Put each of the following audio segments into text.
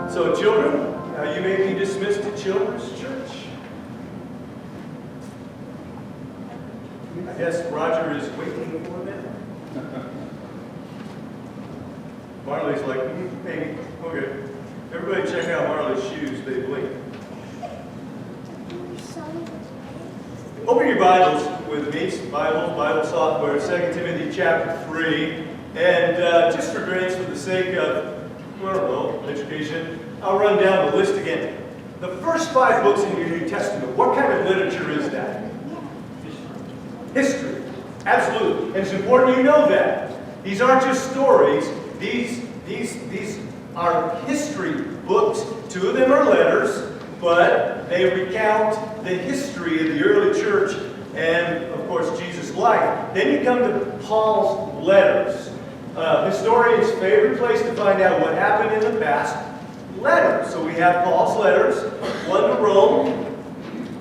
So children, you may be dismissed to Children's Church. I guess Roger is waiting for them. Marley's like, maybe. Okay. Everybody check out Marley's shoes. They blink. Open your Bibles with me, Bible software, 2 Timothy chapter 3. And just for grants, for the sake of, education, I'll run down the list again. The first 5 books in your New Testament, what kind of literature is that? History. Absolutely. And it's important you know that. These aren't just stories. These are history books. 2 of them are letters, but they recount the history of the early church and, of course, Jesus' life. Then you come to Paul's letters. Historians' favorite place to find out what happened in the past, letters. So we have Paul's letters, 1 to Rome,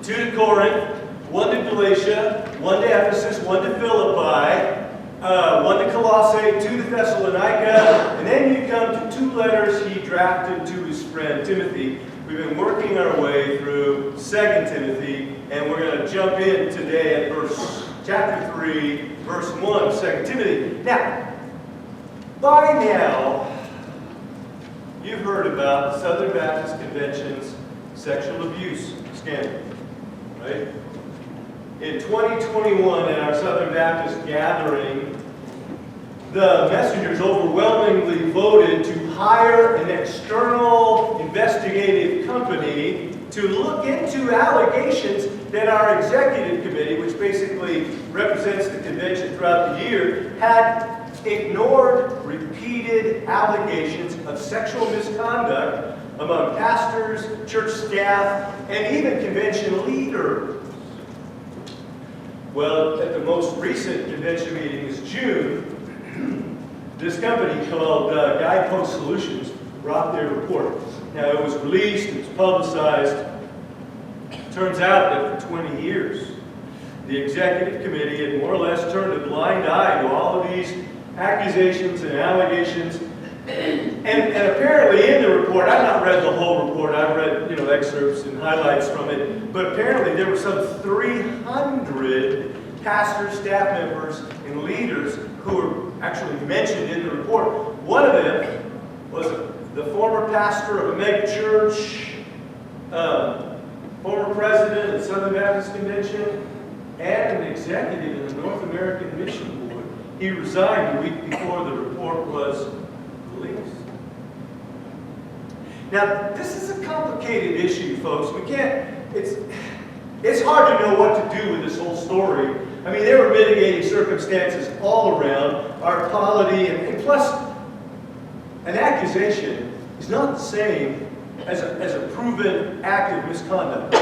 2 to Corinth, 1 to Galatia, 1 to Ephesus, 1 to Philippi, 1 to Colossae, 2 to Thessalonica, and then you come to 2 letters he drafted to his friend Timothy. We've been working our way through 2 Timothy, and we're going to jump in today at chapter 3, verse 1 of 2 Timothy. Now, by now, you've heard about the Southern Baptist Convention's sexual abuse scandal, right? In 2021, at our Southern Baptist gathering, the messengers overwhelmingly voted to hire an external investigative company to look into allegations that our executive committee, which basically represents the convention throughout the year, had ignored repeated allegations of sexual misconduct among pastors, church staff, and even convention leaders. Well, at the most recent convention meeting this June, this company called Guidepost Solutions brought their report. Now, it was released, it was publicized. Turns out that for 20 years, the executive committee had more or less turned a blind eye to all of these accusations and allegations. And apparently in the report, I've not read the whole report, I've read excerpts and highlights from it, but apparently there were some 300 pastors, staff members, and leaders who were actually mentioned in the report. One of them was the former pastor of a mega church, former president of the Southern Baptist Convention, and an executive in the North American Mission Board. He resigned a week before the report was released. Now, this is a complicated issue, folks. It's hard to know what to do with this whole story. I mean, there were mitigating circumstances all around, our polity, and plus, an accusation is not the same as a proven act of misconduct.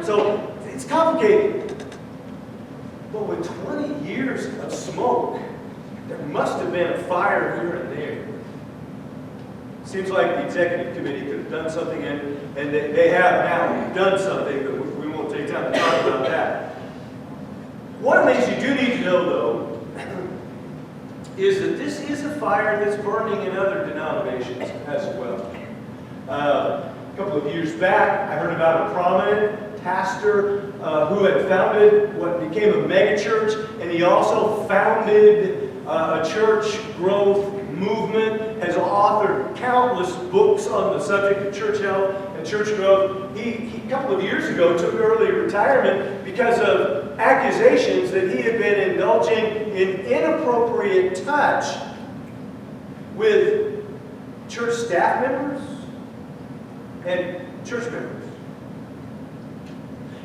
So, it's complicated. But with 20 years of smoke, there must have been a fire here and there. Seems like the executive committee could have done something, and they have now done something, but we won't take time to talk about that. One of the things you do need to know, though, is that this is a fire that's burning in other denominations as well. A couple of years back, I heard about a prominent pastor who had founded what became a megachurch, and he also founded a church growth movement, has authored countless books on the subject of church health and church growth. He a couple of years ago took early retirement because of accusations that he had been indulging in inappropriate touch with church staff members and church members.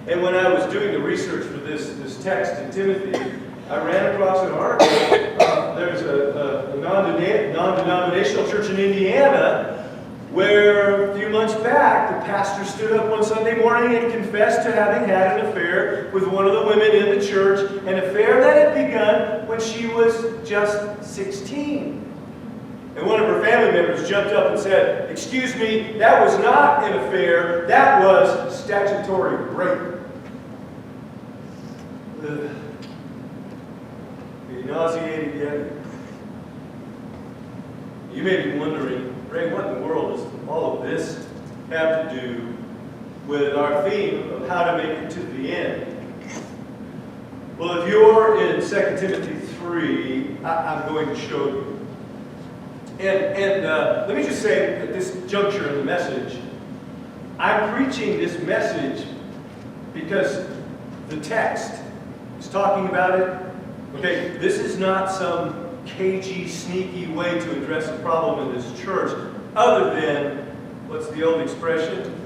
And when I was doing the research for this text in Timothy, I ran across an article. There's a non-denominational church in Indiana where a few months back the pastor stood up one Sunday morning and confessed to having had an affair with one of the women in the church, an affair that had begun when she was just 16. And one of her family members jumped up and said, "Excuse me, that was not an affair, that was statutory rape." Are you nauseated yet? You may be wondering, Ray, what in the world is all of this have to do with our theme of how to make it to the end? Well, if you're in 2 Timothy 3, I'm going to show you. And let me just say at this juncture in the message, I'm preaching this message because the text is talking about it. Okay, this is not some cagey, sneaky way to address a problem in this church, other than, what's the old expression?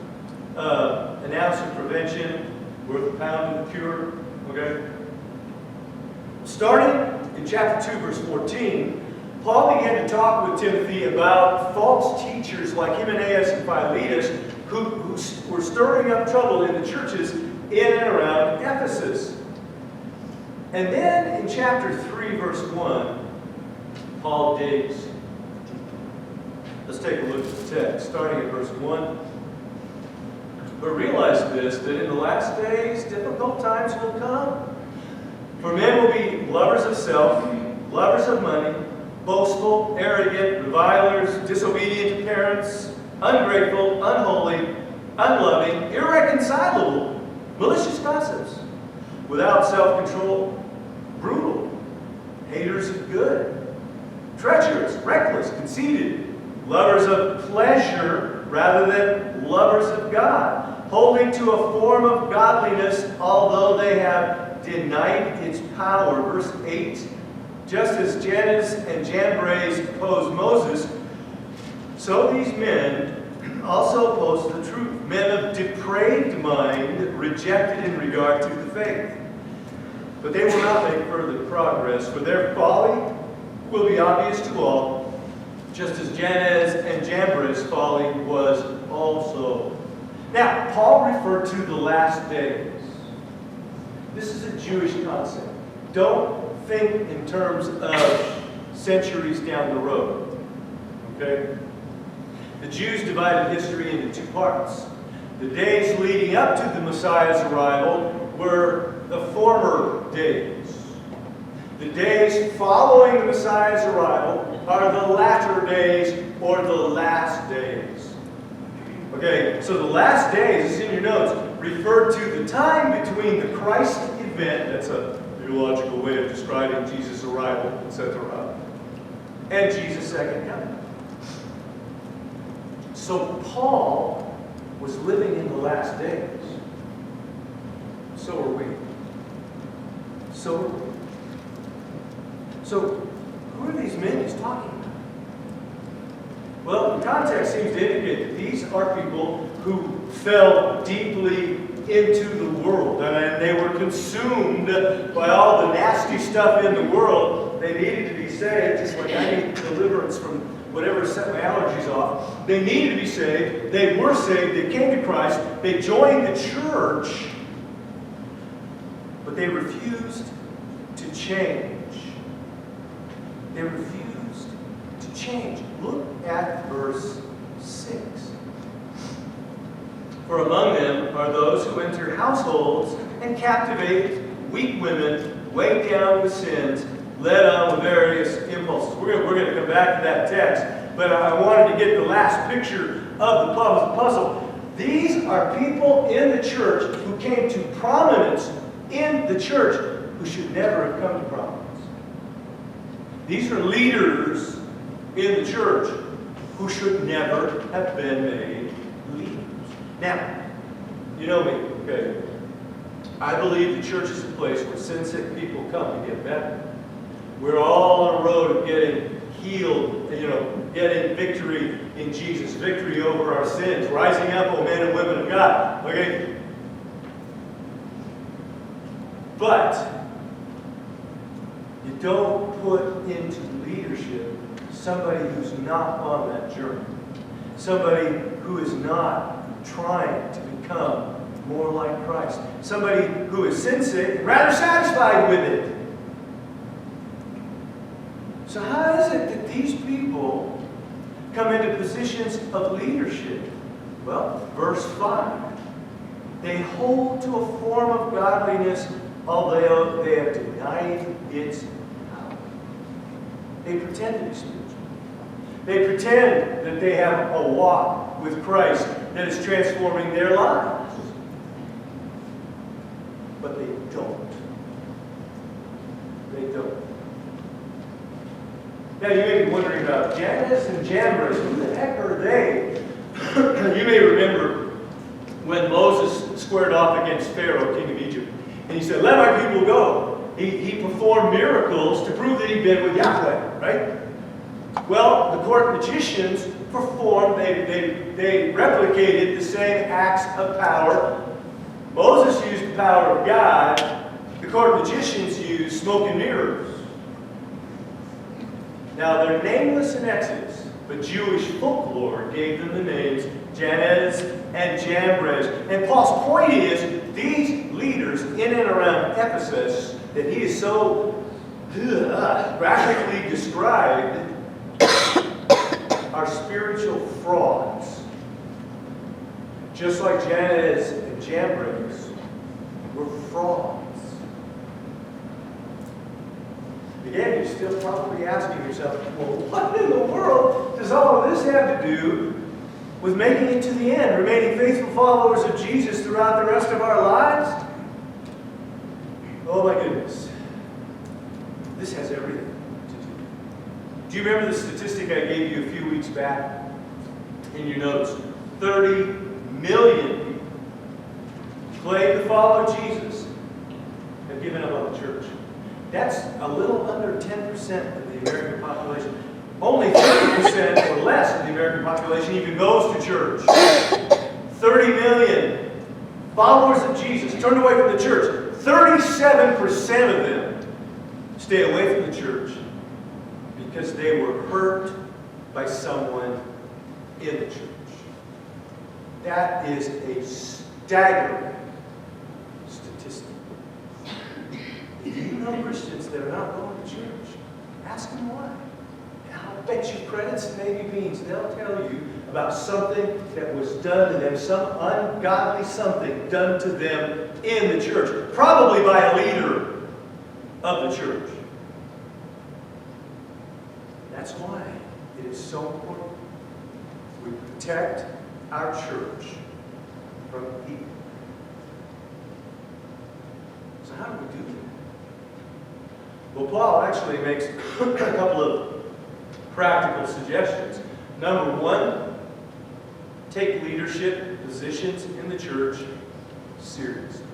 An ounce of prevention worth a pound of cure. Okay? Starting in chapter 2, verse 14, Paul began to talk with Timothy about false teachers like Hymenaeus and Philetus who were stirring up trouble in the churches in and around Ephesus. And then in chapter 3, verse 1, Paul digs. Let's take a look at the text, starting at verse 1. But realize this, that in the last days, difficult times will come. For men will be lovers of self, lovers of money, boastful, arrogant, revilers, disobedient to parents, ungrateful, unholy, unloving, irreconcilable, malicious gossips, without self-control, brutal, haters of good, treacherous, reckless, conceited, lovers of pleasure rather than lovers of God, holding to a form of godliness, although they have denied its power. Verse 8, just as Jannes and Jambres opposed Moses, so these men also oppose the truth. Men of depraved mind, rejected in regard to the faith. But they will not make further progress, for their folly will be obvious to all, just as Jannes and Jambres' folly was also. Now, Paul referred to the last days. This is a Jewish concept. Don't think in terms of centuries down the road. Okay? The Jews divided history into two parts. The days leading up to the Messiah's arrival were the former days. The days following the Messiah's arrival are the latter days, or the last days. Okay, so the last days, is in your notes, refer to the time between the Christ event, that's a theological way of describing Jesus' arrival, etc., and Jesus' second coming. So Paul was living in the last days. So are we. So are we. So, who are these men he's talking about? Well, the context seems to indicate that these are people who fell deeply into the world, and they were consumed by all the nasty stuff in the world. They needed to be saved, just like I need deliverance from whatever set my allergies off. They needed to be saved. They were saved. They came to Christ. They joined the church, but they refused to change. They refused to change. Look at verse 6. For among them are those who enter households and captivate weak women, weighed down with sins, led on with various impulses. We're going to come back to that text, but I wanted to get the last picture of the puzzle. These are people in the church who came to prominence in the church who should never have come to prominence. These are leaders in the church who should never have been made leaders. Now, you know me, okay? I believe the church is a place where sin-sick people come to get better. We're all on a road of getting healed, getting victory in Jesus, victory over our sins, rising up, O men and women of God. Okay? But you don't put into leadership somebody who's not on that journey. Somebody who is not trying to become more like Christ. Somebody who is sin-sick and rather satisfied with it. So how is it that these people come into positions of leadership? Well, verse 5. They hold to a form of godliness, although they have denied its power. They pretend to be spiritual. They pretend that they have a walk walk with Christ that is transforming their lives. But they don't. They don't. Now you may be wondering about Jannes and Jambres. Who the heck are they? You may remember when Moses squared off against Pharaoh, king of Egypt, and he said, "Let my people go." He performed miracles to prove that he'd been with Yahweh, right? Well, the court magicians performed, they replicated the same acts of power. Moses used the power of God. The court magicians used smoke and mirrors. Now, they're nameless in Exodus, but Jewish folklore gave them the names Jannes and Jambres. And Paul's point is, these leaders in and around Ephesus that he is so graphically described are spiritual frauds. Just like Jannes and Jambres were frauds. Again, you're still probably asking yourself, well, what in the world does all of this have to do with making it to the end, remaining faithful followers of Jesus throughout the rest of our lives? Oh my goodness. This has everything to do. Do you remember the statistic I gave you a few weeks back in your notes? 30 million people claim to follow Jesus have given up on the church. That's a little under 10% of the American population. Only 30% or less of the American population even goes to church. 30 million followers of Jesus turned away from the church. 37% of them stay away from the church because they were hurt by someone in the church. That is a staggering statistic. Do you know Christians that are not going to church? Ask them why. And I'll bet you credits and maybe beans. They'll tell you about something that was done to them, some ungodly something done to them in the church, probably by a leader of the church. That's why it is so important we protect our church from evil. So how do we do that? Well, Paul actually makes a couple of practical suggestions. Number one, take leadership positions in the church seriously.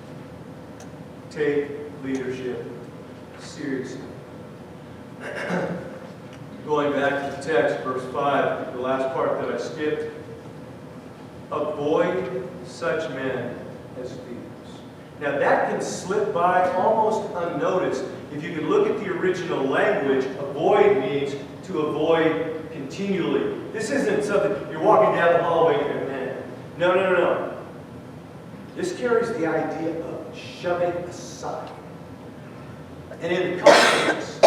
Take leadership seriously. Going back to the text, verse 5, the last part that I skipped. Avoid such men as leaders. Now that can slip by almost unnoticed. If you can look at the original language, avoid means to avoid continually. This isn't something you're walking down the hallway and no. This carries the idea of shoving aside. And in the context,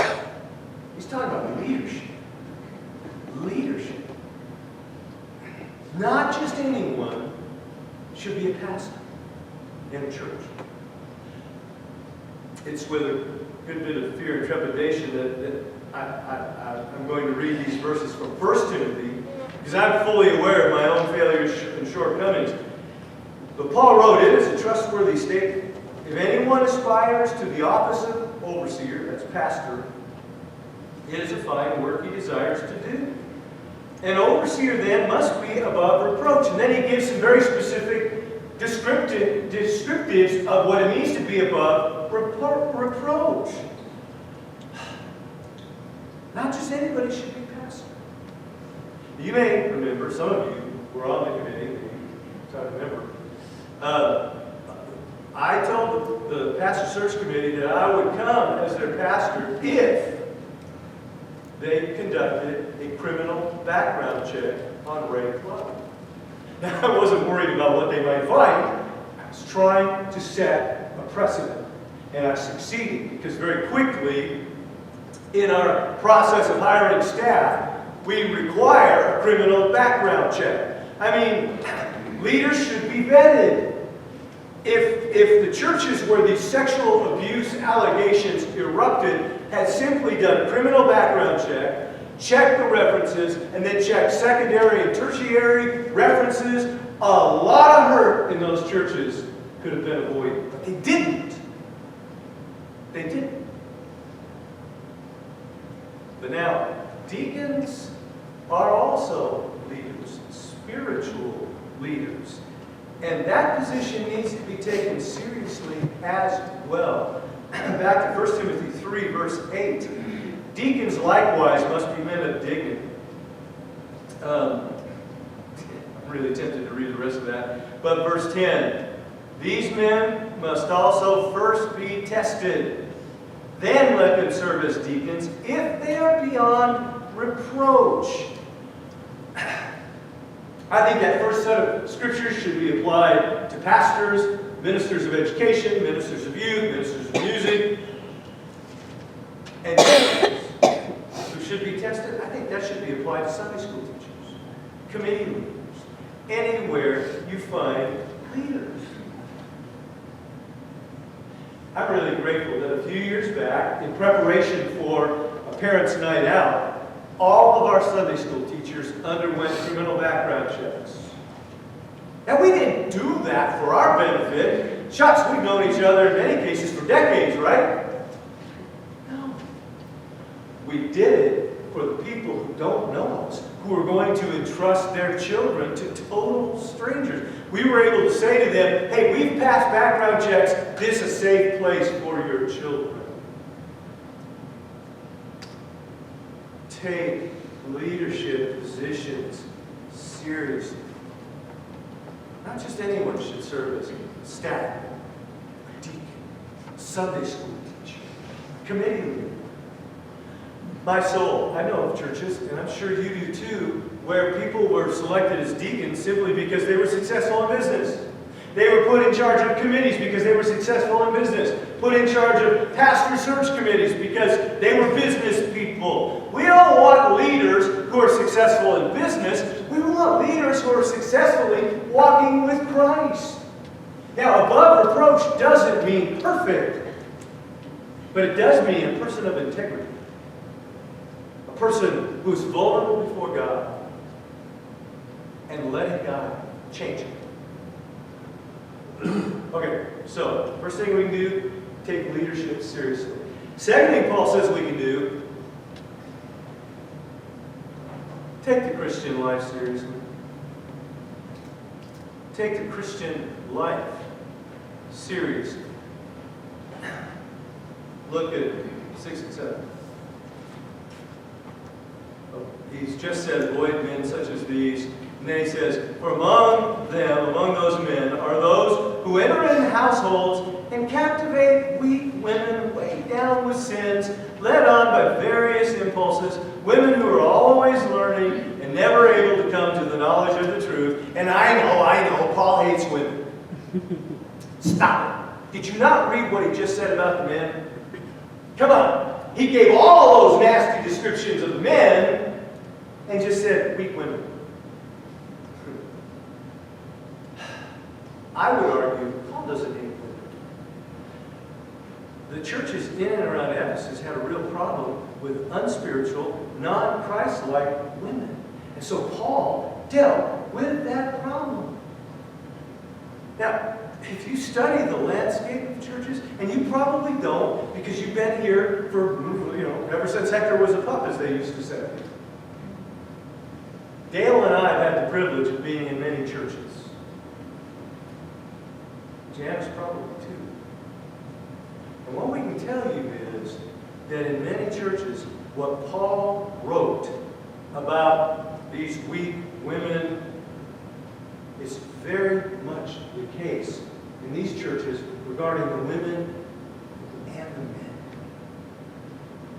he's talking about leadership. Leadership. Not just anyone should be a pastor in a church. It's with a good bit of fear and trepidation that I'm going to read these verses from 1 Timothy, because I'm fully aware of my own failures and shortcomings. But Paul wrote, "It is a trustworthy statement. If anyone aspires to the office of overseer," that's pastor, "it is a fine work he desires to do. An overseer then must be above reproach." And then he gives some very specific descriptives of what it means to be above reproach. Not just anybody should be pastor. You may remember, some of you were on the committee, you try to remember. I told the pastor search committee that I would come as their pastor if they conducted a criminal background check on Ray Club. Now, I wasn't worried about what they might find. I was trying to set a precedent. And I succeeded because very quickly, in our process of hiring staff, we require a criminal background check. I mean, leaders should be vetted. If the churches where these sexual abuse allegations erupted had simply done a criminal background check, check the references, and then check secondary and tertiary references. A lot of hurt in those churches could have been avoided, but they didn't. They didn't. But now, deacons are also leaders, spiritual leaders. And that position needs to be taken seriously as well. Back to 1 Timothy 3, verse 8. Deacons likewise must be men of dignity. I'm really tempted to read the rest of that. But verse 10, these men must also first be tested. Then let them serve as deacons if they are beyond reproach. I think that first set of scriptures should be applied to pastors, ministers of education, ministers of youth, ministers of music, and who should be tested. I think that should be applied to Sunday school teachers, committee leaders, anywhere you find leaders. I'm really grateful that a few years back, in preparation for a parents' night out, all of our Sunday school teachers underwent criminal background checks. Now, we didn't do that for our benefit. Shucks, we've known each other in many cases for decades, right? No. We did it for the people who don't know us, who are going to entrust their children to total strangers. We were able to say to them, hey, we've passed background checks. This is a safe place for your children. Take leadership positions seriously. Not just anyone should serve as staff, a deacon, Sunday school teacher, committee leader. My soul, I know of churches, and I'm sure you do too, where people were selected as deacons simply because they were successful in business. They were put in charge of committees because they were successful in business. Put in charge of pastor search committees because they were business people. We don't want leaders who are successful in business. We want leaders who are successfully walking with Christ. Now, above reproach doesn't mean perfect, but it does mean a person of integrity. A person who's vulnerable before God and letting God change him. Okay, so first thing we can do, take leadership seriously. Second thing Paul says we can do, take the Christian life seriously. Take the Christian life seriously. Look at 6 and 7. He's just said, avoid men such as these. And then he says, for among them, among those men, are those who enter in households and captivate weak women weighed down with sins, led on by various impulses, women who are always learning and never able to come to the knowledge of the truth. And I know, Paul hates women. Stop it. Did you not read what he just said about the men? Come on. He gave all those nasty descriptions of the men and just said weak women. I would argue Paul doesn't hate women. The churches in and around Ephesus had a real problem with unspiritual, non-Christ-like women. And so Paul dealt with that problem. Now, if you study the landscape of churches, and you probably don't because you've been here for, ever since Hector was a pup, as they used to say. Dale and I have had the privilege of being in many churches. Janice probably too. And what we can tell you is that in many churches, what Paul wrote about these weak women is very much the case in these churches regarding the women and the men.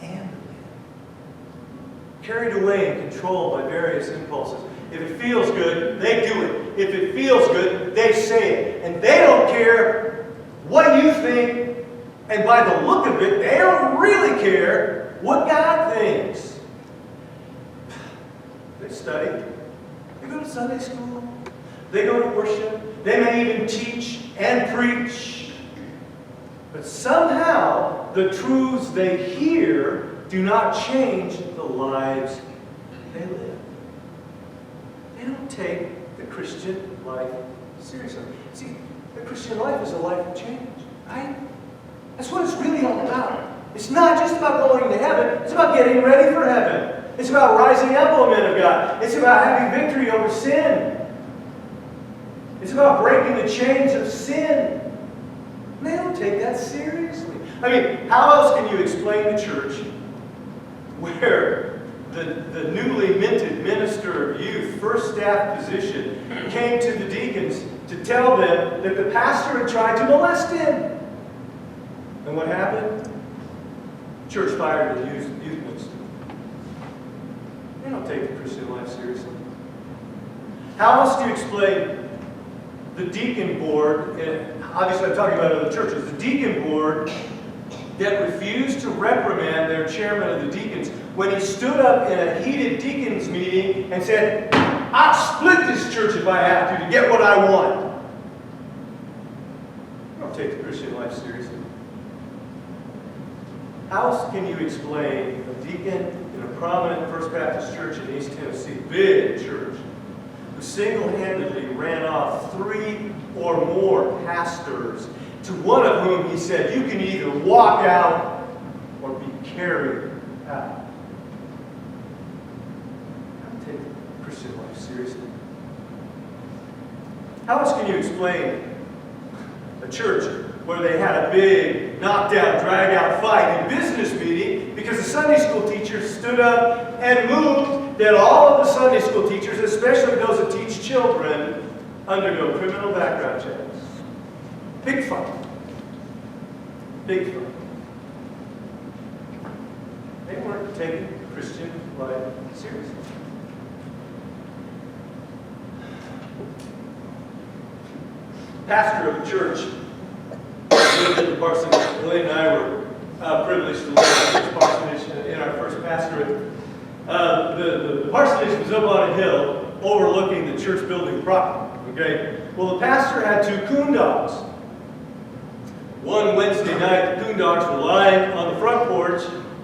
And the men. Carried away and controlled by various impulses. If it feels good, they do it. If it feels good, they say it. And they don't care what you think. And by the look of it, they don't really care what God thinks. They study. They go to Sunday school. They go to worship. They may even teach and preach. But somehow, the truths they hear do not change the lives they live. They don't take the Christian life seriously. See, the Christian life is a life of change, right? That's what it's really all about. It's not just about going to heaven. It's about getting ready for heaven. It's about rising up, O men of God. It's about having victory over sin. It's about breaking the chains of sin. And they don't take that seriously. I mean, how else can you explain the church where the newly minted minister of youth, first staff position, came to the deacons to tell them that the pastor had tried to molest him? And what happened? Church fired the youth minister. They don't take the Christian life seriously. How else do you explain the deacon board, and obviously I'm talking about other churches, the deacon board that refused to reprimand their chairman of the deacons when he stood up in a heated deacons meeting and said, "I'll split this church if I have to get what I want." They don't take the Christian life seriously. How else can you explain a deacon in a prominent First Baptist church in East Tennessee, big church, who single-handedly ran off 3 or more pastors, to one of whom he said, "You can either walk out or be carried out"? Don't take the Christian life seriously. How else can you explain a church where they had a big knockdown, drag-out fight in business meeting because the Sunday school teacher stood up and moved that all of the Sunday school teachers, especially those that teach children, undergo criminal background checks? Big fight. Big fight. They weren't taking Christian life seriously. Pastor of a church lived in the parsonage. Elaine and I were privileged to live in this parsonage in our first pastorate. The parsonage was up on a hill overlooking the church building proper. Okay? Well, the pastor had 2 coon dogs. One Wednesday night, the coon dogs were lying on the front porch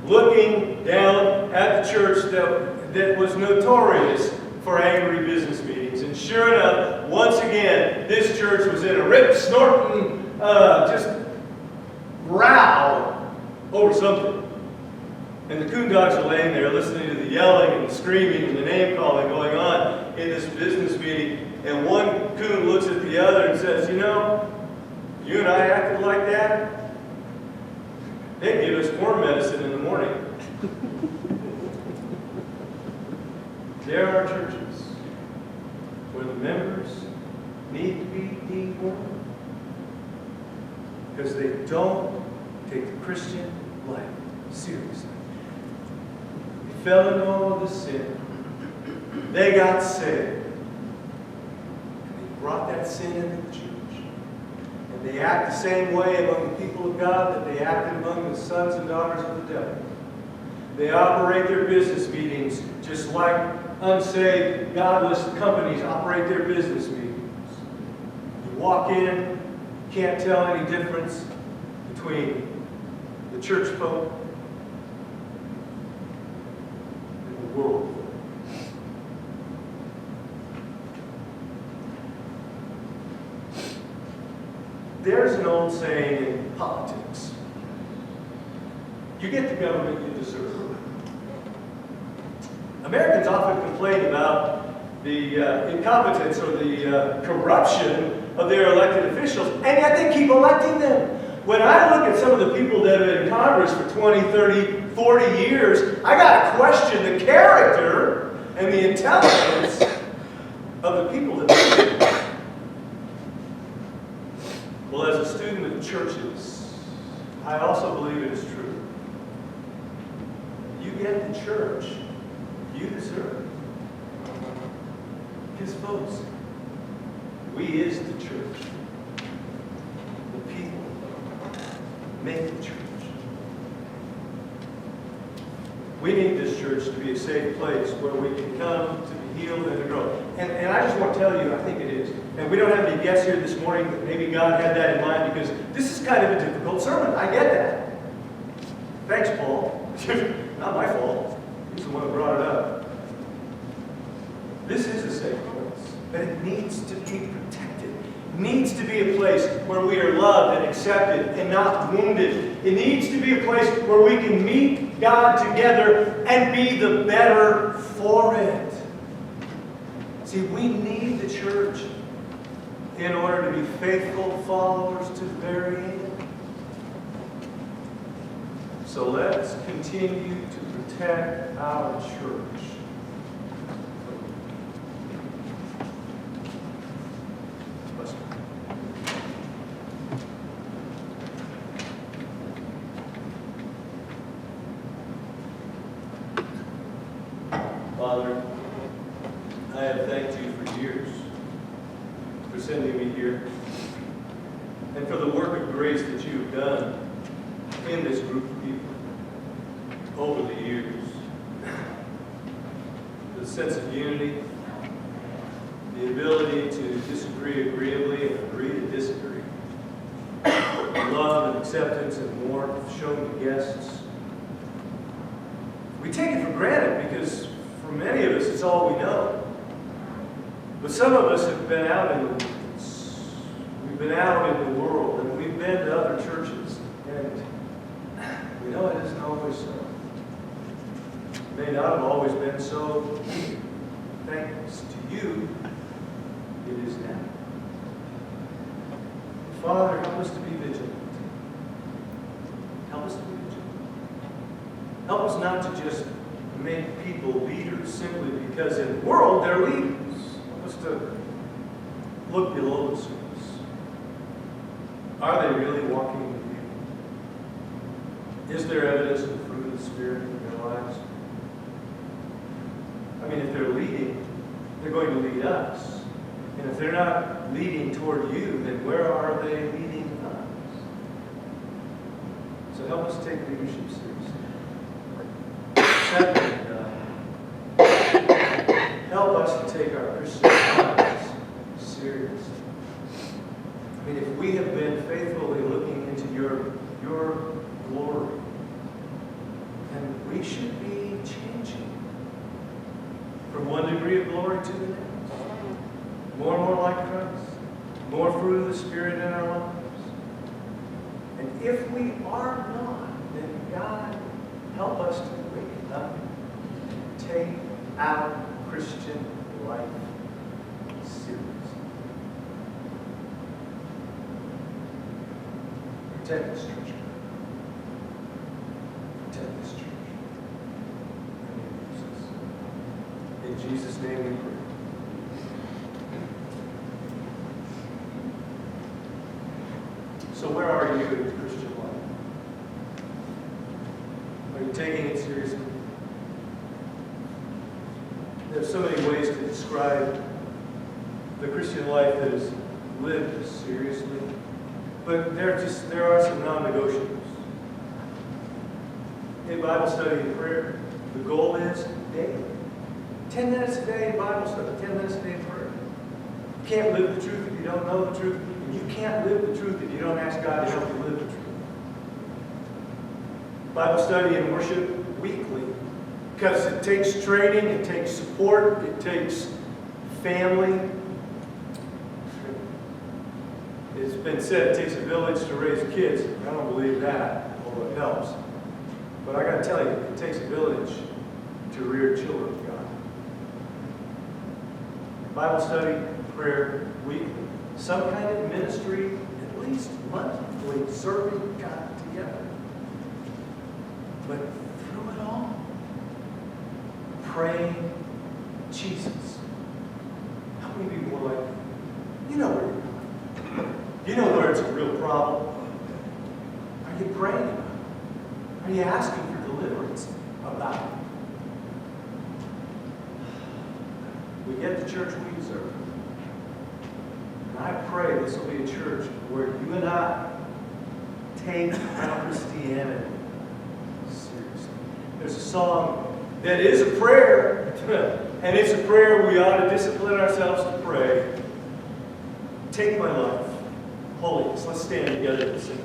looking down at the church that was notorious for angry business meetings. And sure enough, once again, this church was in a rip-snorting, just row over something. And the coon dogs are laying there listening to the yelling and the screaming and the name-calling going on in this business meeting. And one coon looks at the other and says, "You know, you and I acted like that, they'd give us worm medicine in the morning." There are churches where the members need to be dewormed because they don't take the Christian life seriously. They fell into all of the sin. They got saved. And they brought that sin into the church. And they act the same way among the people of God that they acted among the sons and daughters of the devil. They operate their business meetings just like unsaved, godless companies operate their business meetings. You walk in, can't tell any difference between the church folk and the world. There's an old saying in politics: you get the government you deserve. Americans often complain about the incompetence or the corruption of their elected officials, and yet they keep electing them. When I look at some of the people that have been in Congress for 20, 30, 40 years, I got to question the character and the intelligence of the people that lead them. Well, as a student of churches, I also believe it is true. You get the church you deserve. Because, folks, we is the church. The people make the church. We need this church to be a safe place where we can come to be healed and to grow. And I just want to tell you, I think it is. And we don't have any guests here this morning, but maybe God had that in mind because this is kind of a difficult sermon. I get that. Thanks, Paul. Not my fault. He's the one who brought it up. This is a safe place, but it needs to be protected. It needs to be a place where we are loved and accepted and not wounded. It needs to be a place where we can meet God together and be the better for it. See, we need the church in order to be faithful followers to the very end. So let's continue to protect our church. Father, I have thanked you for years for sending me here and for the work of grace that you have done in this group of people over the years. The sense of unity, the ability to disagree agreeably and agree to disagree, love and acceptance and warmth shown to guests. We take it for granted because for many of us it's all we know. But some of us have been out in the world and we've been to other churches, and we know it isn't always so. It may not have always been so. Thanks to you, it is now. Father, help us to be vigilant. Help us to be vigilant. Help us not to just make people leaders simply because in the world they're leaders. Help us to look below the surface. Are they really walking with you? Is there evidence of the fruit of the Spirit in their lives? I mean, if they're leading, they're going to lead us. And if they're not leading toward you, then where are they leading us? So help us take leadership seriously. Second, help us to take our Christian lives seriously. I mean, if we have been faithfully looking into your glory, then we should be changing from one degree of glory to the next. More and more like Christ. More fruit of the Spirit in our lives. And if we are not, then God, help us to wake up and take our Christian life seriously. Protect this church. Protect this church. In Jesus' name we pray. So where are you in your Christian life? Are you taking it seriously? There's so many ways to describe the Christian life that is lived seriously. But there are some non-negotiables. In Bible study and prayer, the goal is daily. 10 minutes a day in Bible study, 10 minutes a day in prayer. You can't live the truth if you don't know the truth. And you can't live the truth if you don't ask God to help you live the truth. Bible study and worship weekly. Because it takes training, it takes support, it takes family. It's been said it takes a village to raise kids. I don't believe that, although it helps. But I got to tell you, it takes a village to rear children of God. Bible study, prayer, weekly. Some kind of ministry, at least monthly, serving God together. But through it all, praying, Jesus, help me be more like you. You know where you're going. You know where it's a real problem. Are you praying about it? Are you asking for deliverance about it? We get the church we deserve. And I pray this will be a church where you and I take our Christianity seriously. There's a song that is a prayer, and it's a prayer we ought to discipline ourselves to pray. Take my life. Holiness. Let's stand together and sing.